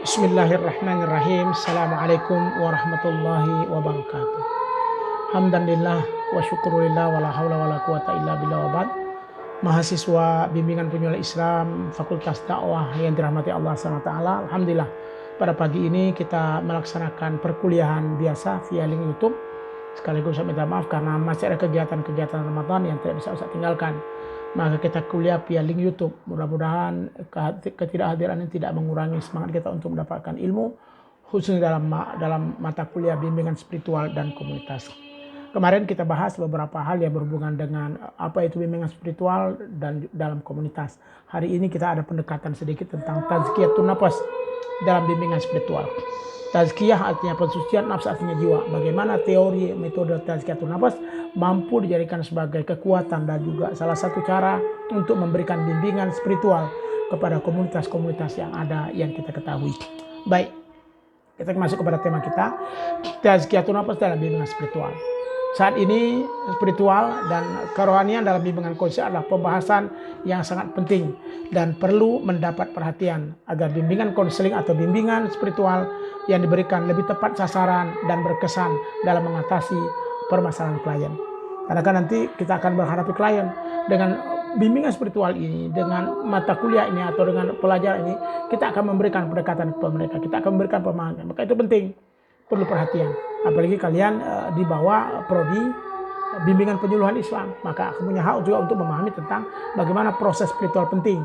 Bismillahirrahmanirrahim. Assalamualaikum warahmatullahi wabarakatuh. Alhamdulillah wa syukurillah wa la hawla wa la quwata illa billah wa ba'd. Mahasiswa Bimbingan Penyuluh Islam Fakultas Dakwah yang dirahmati Allah SWT. Alhamdulillah pada pagi ini kita melaksanakan perkuliahan biasa via link YouTube. Sekaligus saya minta maaf karena masih ada kegiatan-kegiatan Ramadan yang tidak bisa saya tinggalkan. Maka kita kuliah via link YouTube. Mudah-mudahan ketidakhadiran ini tidak mengurangi semangat kita untuk mendapatkan ilmu, khususnya dalam mata kuliah bimbingan spiritual dan komunitas. Kemarin kita bahas beberapa hal yang berhubungan dengan apa itu bimbingan spiritual dan dalam komunitas. Hari ini kita ada pendekatan sedikit tentang tazkiyatun nafas dalam bimbingan spiritual. Tazkiyah artinya pensucian, nafs artinya jiwa. Bagaimana teori metode tazkiyatun nafas mampu dijadikan sebagai kekuatan dan juga salah satu cara untuk memberikan bimbingan spiritual kepada komunitas-komunitas yang ada yang kita ketahui. Baik, kita masuk kepada tema kita, tazkiyatun nafas dalam bimbingan spiritual. Saat ini spiritual dan kerohanian dalam bimbingan konseling adalah pembahasan yang sangat penting dan perlu mendapat perhatian agar bimbingan konseling atau bimbingan spiritual yang diberikan lebih tepat sasaran dan berkesan dalam mengatasi permasalahan klien. Karena kan nanti kita akan menghadapi klien dengan bimbingan spiritual ini, dengan mata kuliah ini atau dengan pelajaran ini, kita akan memberikan pendekatan kepada mereka, kita akan memberikan pemahaman. Maka itu penting, perlu perhatian. Apalagi kalian di bawah prodi bimbingan penyuluhan Islam, maka aku punya hak juga untuk memahami tentang bagaimana proses spiritual penting.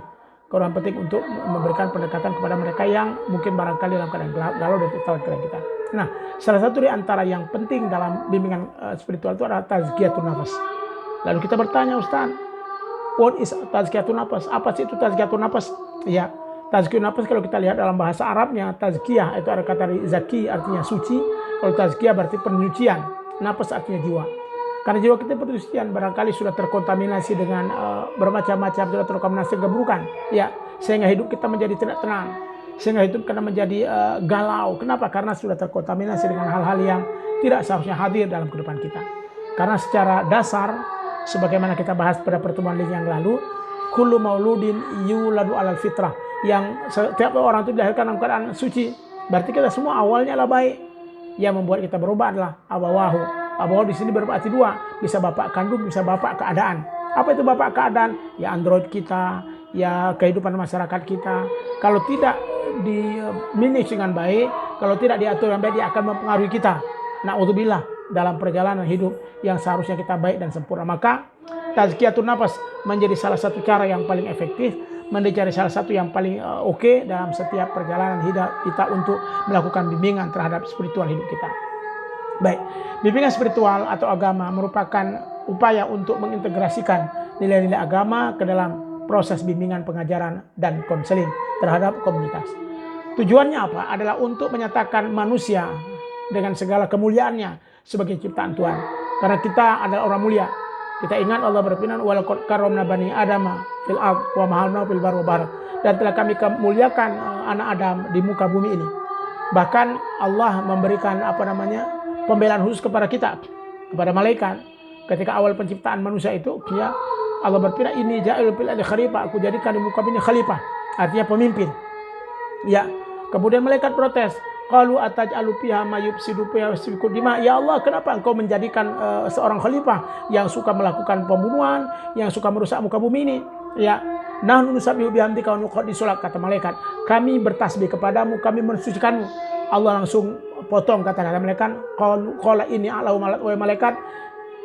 Kurang penting untuk memberikan pendekatan kepada mereka yang mungkin barangkali dalam keadaan galau dan keadaan kita. Nah, salah satu di antara yang penting dalam bimbingan spiritual itu adalah tazkiyatun nafas. Lalu kita bertanya, Ustaz, what is tazkiyatun nafas? Apa sih itu tazkiyatun nafas? Ya, tazkiyatun nafas kalau kita lihat dalam bahasa Arabnya, tazkiyah itu ada kata dari zaki artinya suci. Kalau tazkiyah berarti penyucian, nafas artinya jiwa. Karena jiwa kita pensucian barangkali sudah terkontaminasi dengan bermacam-macam, sudah terkontaminasi keburukan, ya, sehingga hidup kita menjadi tidak tenang, sehingga hidup kita menjadi galau. Kenapa? Karena sudah terkontaminasi dengan hal-hal yang tidak seharusnya hadir dalam kehidupan kita. Karena secara dasar, sebagaimana kita bahas pada pertemuan yang lalu, kullu mauludin yuladu alal fitrah, yang setiap orang itu dilahirkan dalam keadaan suci. Berarti kita semua awalnya lah baik. Yang membuat kita berubah adalah abawahu. Abawahu di sini berarti dua, bisa bapak kandung, bisa bapak keadaan. Apa itu bapak keadaan? Ya android kita, ya kehidupan masyarakat kita. Kalau tidak di-manage dengan baik, kalau tidak diatur dengan baik, dia akan mempengaruhi kita. Na'udzubillah, dalam perjalanan hidup yang seharusnya kita baik dan sempurna. Maka tazkiyatun nafas menjadi salah satu cara yang paling efektif, menjadi salah satu yang paling oke dalam setiap perjalanan hidup kita untuk melakukan bimbingan terhadap spiritual hidup kita. Baik, bimbingan spiritual atau agama merupakan upaya untuk mengintegrasikan nilai-nilai agama ke dalam proses bimbingan pengajaran dan konseling terhadap komunitas. Tujuannya apa? Adalah untuk menyatakan manusia dengan segala kemuliaannya sebagai ciptaan Tuhan. Karena kita adalah orang mulia. Kita ingat Allah berfirman, walaqad karramna bani adama fil ard wa mahalna fil barri wal bahr, dan telah kami muliakan anak Adam di muka bumi ini. Bahkan Allah memberikan pembelaan khusus kepada kita, kepada malaikat. Ketika awal penciptaan manusia itu, ya, Allah berfirman, ini ja'ilul fil ardi khalifah, aku jadikan di muka bumi khalifah, artinya pemimpin. Ya, kemudian malaikat protes, qalu ataj'alu fiha ma yufsidu fiha wa yasfiku dima. Ya Allah, kenapa engkau menjadikan seorang khalifah yang suka melakukan pembunuhan, yang suka merusak muka bumi ini? Ya, nahnu nusabbihu bihamdika wa nuqaddisu lak, kata malaikat. Kami bertasbih kepadamu, kami mensucikanmu. Allah langsung potong kata-kata malaikat, qala inni a'lamu wa malaikat,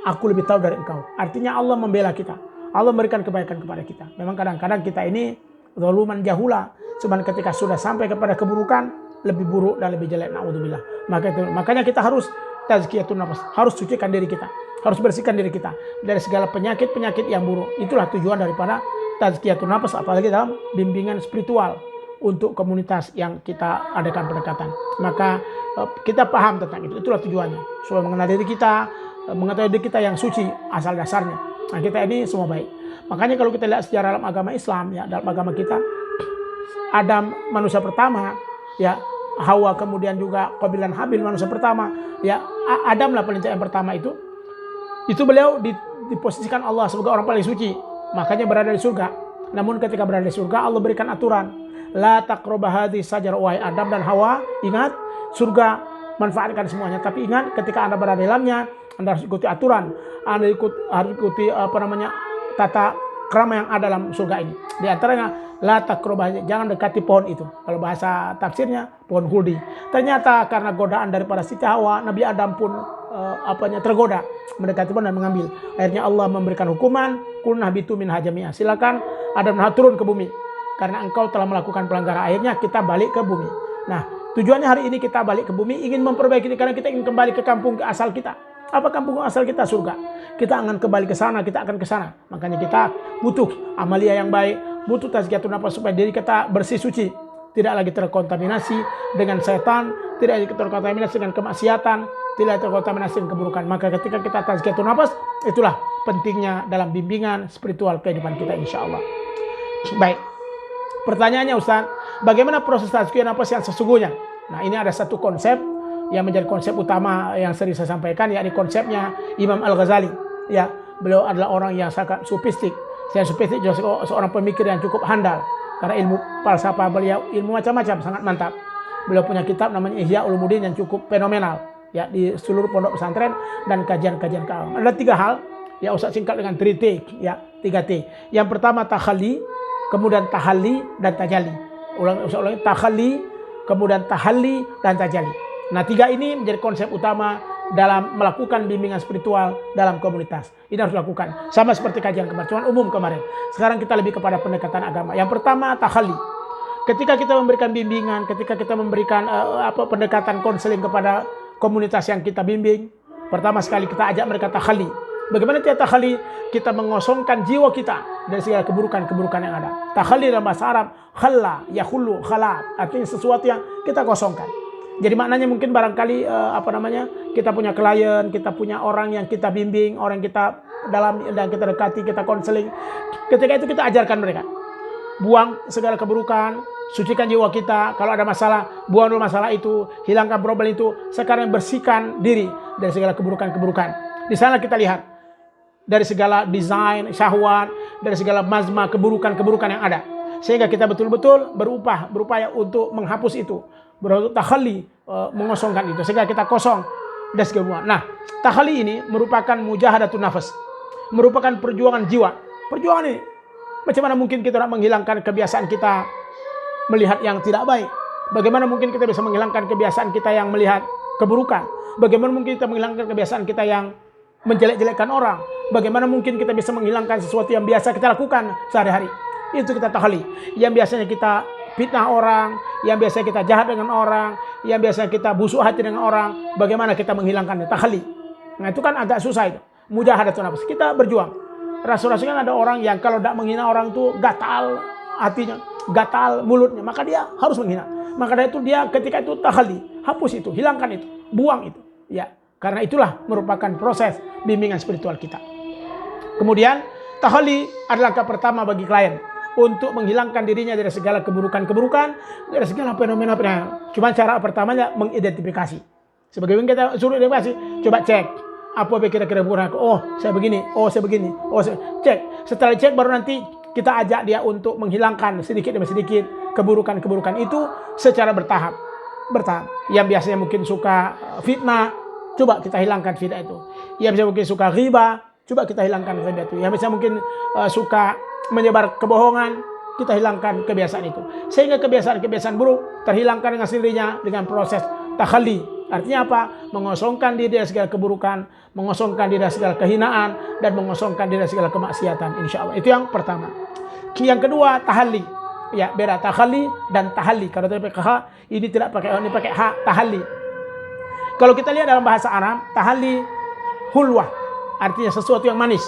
aku lebih tahu dari engkau. Artinya Allah membela kita. Allah memberikan kebaikan kepada kita. Memang kadang-kadang kita ini zaluman jahula, cuman ketika sudah sampai kepada keburukan, lebih buruk dan lebih jelek, na'udzubillah. Makanya kita harus tazkiyatun nafas, harus sucikan diri kita, harus bersihkan diri kita dari segala penyakit-penyakit yang buruk. Itulah tujuan daripada tazkiyatun nafas, apalagi dalam bimbingan spiritual untuk komunitas yang kita adakan pendekatan. Maka kita paham tentang itu, itulah tujuannya, supaya mengenal diri kita, mengetahui diri kita yang suci asal dasarnya. Nah, kita ini semua baik. Makanya kalau kita lihat sejarah dalam agama Islam, ya, dalam agama kita, Adam manusia pertama, ya, Hawa kemudian juga Qabil dan Habil manusia pertama, ya, Adam lah paling yang pertama itu beliau diposisikan Allah sebagai orang paling suci, makanya berada di surga. Namun ketika berada di surga, Allah berikan aturan, la taqrabu hadhihi syajarah, wahai Adam dan Hawa, ingat surga manfaatkan semuanya, tapi ingat ketika Anda berada di dalamnya, Anda harus ikuti aturan, Anda harus ikuti tata krama yang ada dalam surga ini. Di antaranya la taqrabu, jangan dekati pohon itu. Kalau bahasa tafsirnya pohon khuldi. Ternyata karena godaan daripada Siti Hawa, Nabi Adam pun tergoda mendekati pohon dan mengambil. Akhirnya Allah memberikan hukuman, qulna habitu minha jami'an. Silakan Adam turun ke bumi karena engkau telah melakukan pelanggaran. Akhirnya kita balik ke bumi. Nah, tujuannya hari ini kita balik ke bumi ingin memperbaiki karena kita ingin kembali ke kampung ke asal kita. Apa kampung asal kita? Surga. Kita akan kembali ke sana, kita akan ke sana. Makanya kita butuh amalia yang baik, butuh tazkiyatun nafas supaya diri kita bersih suci, tidak lagi terkontaminasi dengan setan, tidak lagi terkontaminasi dengan kemaksiatan, tidak terkontaminasi dengan keburukan. Maka ketika kita tazkiyatun nafas, itulah pentingnya dalam bimbingan spiritual kehidupan kita insyaallah. Baik. Pertanyaannya Ustaz, bagaimana proses tazkiyatun nafas yang sesungguhnya? Nah, ini ada satu konsep yang menjadi konsep utama yang sering saya sampaikan, yakni konsepnya Imam Al-Ghazali. Ya, beliau adalah orang yang sangat sufistik. Selain sufistik juga seorang pemikir yang cukup handal karena ilmu falsafah beliau, ilmu macam-macam sangat mantap. Beliau punya kitab namanya Ihya Ulumuddin yang cukup fenomenal ya di seluruh pondok pesantren dan kajian-kajian keagamaan. Ada 3 hal ya, Ustaz singkat dengan 3T ya, 3T. Yang pertama takhalli, kemudian tahalli dan tajalli. Ulang takhalli, kemudian tahalli dan tajalli. Nah, 3 ini menjadi konsep utama dalam melakukan bimbingan spiritual dalam komunitas. Ini harus dilakukan. Sama seperti kajian kemarin, cuma umum kemarin. Sekarang kita lebih kepada pendekatan agama. Yang pertama, takhalli. Ketika kita memberikan bimbingan, ketika kita memberikan pendekatan konseling kepada komunitas yang kita bimbing, pertama sekali kita ajak mereka takhalli. Bagaimana kita takhalli? Kita mengosongkan jiwa kita dari segala keburukan-keburukan yang ada. Takhalli dalam bahasa Arab, khalla, yakhullu, khala. Artinya sesuatu yang kita kosongkan. Jadi maknanya mungkin barangkali kita punya klien, kita punya orang yang kita bimbing, orang yang kita dalam dan kita dekati, kita konseling. Ketika itu kita ajarkan mereka, buang segala keburukan, sucikan jiwa kita. Kalau ada masalah, buang dulu masalah itu, hilangkan problem itu. Sekarang bersihkan diri dari segala keburukan-keburukan. Di sana kita lihat dari segala desain, syahwat, dari segala mazma keburukan-keburukan yang ada. Sehingga kita betul-betul berupaya untuk menghapus itu. Berarti takhalli, mengosongkan itu sehingga kita kosong dari segala. Nah, takhalli ini merupakan mujahadatun nafas, merupakan perjuangan jiwa. Perjuangan ini bagaimana mungkin kita nak menghilangkan kebiasaan kita melihat yang tidak baik? Bagaimana mungkin kita bisa menghilangkan kebiasaan kita yang melihat keburukan? Bagaimana mungkin kita menghilangkan kebiasaan kita yang menjelek-jelekkan orang? Bagaimana mungkin kita bisa menghilangkan sesuatu yang biasa kita lakukan sehari-hari? Itu kita takhalli. Yang biasanya kita fitnah orang, yang biasa kita jahat dengan orang, yang biasa kita busuk hati dengan orang, bagaimana kita menghilangkannya? Takhalli. Nah, itu kan agak susah itu. Mujahadatun nafas. Kita berjuang. Rasul-rasul kan ada orang yang kalau tidak menghina orang itu gatal hatinya, gatal mulutnya, maka dia harus menghina. Maka dari itu dia ketika itu takhalli, hapus itu, hilangkan itu, buang itu. Ya, karena itulah merupakan proses bimbingan spiritual kita. Kemudian takhalli adalah langkah pertama bagi klien untuk menghilangkan dirinya dari segala keburukan-keburukan, dari segala fenomena-fenomena. Cuma cara pertamanya mengidentifikasi. Sebagaimana kita suruh identifikasi, coba cek apa kira-kira buruk. Oh, saya begini. Oh, saya begini. Oh, cek. Setelah cek baru nanti kita ajak dia untuk menghilangkan sedikit demi sedikit keburukan-keburukan itu secara bertahap. Yang biasanya mungkin suka fitnah, coba kita hilangkan fitnah itu. Yang biasanya mungkin suka riba, coba kita hilangkan riba itu. Yang biasanya mungkin suka menyebar kebohongan, kita hilangkan kebiasaan itu. Sehingga kebiasaan-kebiasaan buruk terhilangkan dengan sendirinya dengan proses takhalli. Artinya apa? Mengosongkan diri dari segala keburukan, mengosongkan diri dari segala kehinaan, dan mengosongkan diri dari segala kemaksiatan. Insya Allah. Itu yang pertama. Yang kedua, tahalli. Ya, beda takhalli dan tahalli. Kalau tadi pakai H, ini tidak pakai O, ini pakai H, tahalli. Kalau kita lihat dalam bahasa Arab, tahalli hulwah. Artinya sesuatu yang manis.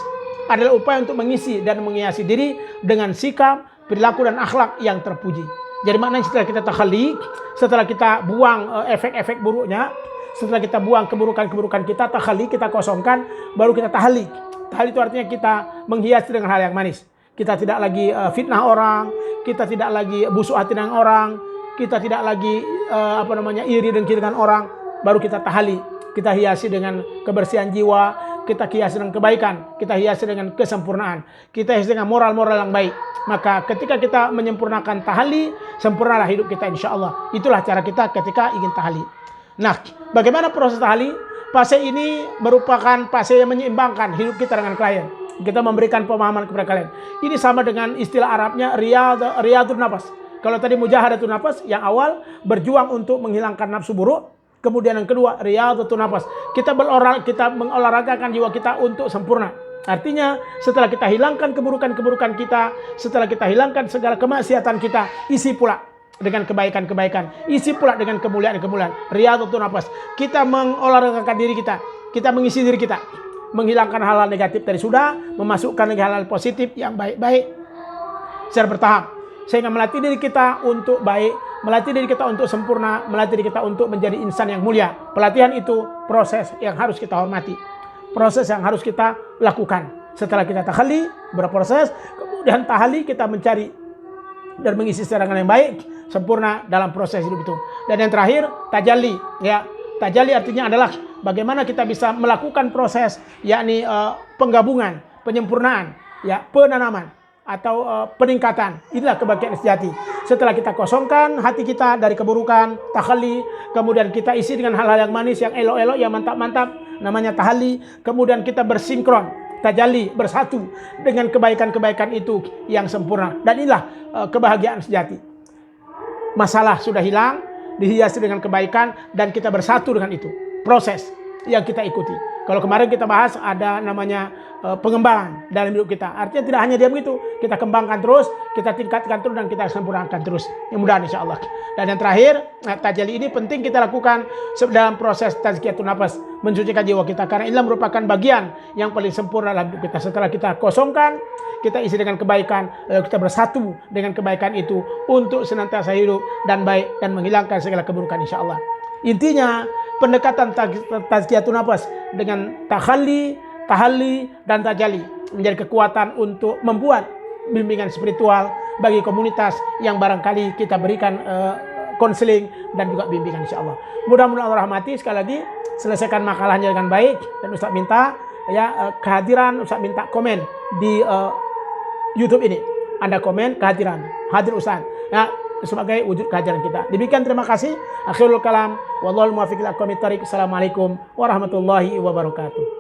Adalah upaya untuk mengisi dan menghiasi diri dengan sikap, perilaku dan akhlak yang terpuji. Jadi maknanya setelah kita takhalli, setelah kita buang efek-efek buruknya, setelah kita buang keburukan-keburukan kita, takhalli, kita kosongkan, baru kita tahalli. Tahalli itu artinya kita menghiasi dengan hal yang manis. Kita tidak lagi fitnah orang, kita tidak lagi busuk hati dengan orang, kita tidak lagi iri dan kiri dengan orang, baru kita tahalli. Kita hiasi dengan kebersihan jiwa, kita hiasi dengan kebaikan, kita hiasi dengan kesempurnaan, kita hiasi dengan moral-moral yang baik. Maka ketika kita menyempurnakan tahalli, sempurnalah hidup kita insya Allah. Itulah cara kita ketika ingin tahalli. Nah, bagaimana proses tahalli? Fase ini merupakan fase yang menyeimbangkan hidup kita dengan klien. Kita memberikan pemahaman kepada kalian. Ini sama dengan istilah Arabnya riyadun nafas. Kalau tadi mujahadatun nafas, yang awal berjuang untuk menghilangkan nafsu buruk. Kemudian yang kedua, riyadhatun nafas. Kita mengolahragakan jiwa kita untuk sempurna. Artinya setelah kita hilangkan keburukan-keburukan kita, setelah kita hilangkan segala kemaksiatan kita, isi pula dengan kebaikan-kebaikan, isi pula dengan kemuliaan-kemuliaan. Riyadhatun nafas. Kita mengolahragakan diri kita, kita mengisi diri kita, menghilangkan hal-hal negatif tadi sudah, memasukkan hal-hal positif yang baik-baik secara bertahap. Sehingga melatih diri kita untuk baik, melatih diri kita untuk sempurna, melatih diri kita untuk menjadi insan yang mulia. Pelatihan itu proses yang harus kita hormati, proses yang harus kita lakukan. Setelah kita tahalli, berproses, kemudian tahalli kita mencari dan mengisi secara yang baik, sempurna dalam proses hidup itu. Dan yang terakhir, tajalli. Ya, tajalli artinya adalah bagaimana kita bisa melakukan proses, yakni penggabungan, penyempurnaan, ya, penanaman atau peningkatan. Inilah kebahagiaan sejati. Setelah kita kosongkan hati kita dari keburukan, tahalli, kemudian kita isi dengan hal-hal yang manis, yang elok-elok, yang mantap-mantap, namanya tahalli. Kemudian kita bersinkron, tajalli, bersatu dengan kebaikan-kebaikan itu yang sempurna. Dan inilah kebahagiaan sejati. Masalah sudah hilang, dihiasi dengan kebaikan, dan kita bersatu dengan itu. Proses yang kita ikuti. Kalau kemarin kita bahas ada namanya pengembangan dalam hidup kita. Artinya tidak hanya diam begitu, kita kembangkan terus, kita tingkatkan terus, dan kita sempurnakan terus. Mudah-mudahan insya Allah. Dan yang terakhir, tajalli ini penting kita lakukan dalam proses tazkiyatun nafas, mensucikan jiwa kita. Karena ini merupakan bagian yang paling sempurna dalam hidup kita. Setelah kita kosongkan, kita isi dengan kebaikan, lalu kita bersatu dengan kebaikan itu untuk senantiasa hidup dan baik dan menghilangkan segala keburukan insya Allah. Intinya, pendekatan tazkiyatun nafas dengan tahalli, dan tajalli menjadi kekuatan untuk membuat bimbingan spiritual bagi komunitas yang barangkali kita berikan konseling dan juga bimbingan insya Allah. Mudah-mudahan Allah rahmati. Sekali lagi, selesaikan makalahnya dengan baik, dan Ustaz minta kehadiran, Ustaz minta komen di YouTube ini. Anda komen kehadiran, hadir Ustaz. Ya, sebagai wujud kehadiran kita. Demikian, terima kasih. Akhirul kalam, wallahul muwaffiq ila aqwamit thariq. Assalamualaikum warahmatullahi wabarakatuh.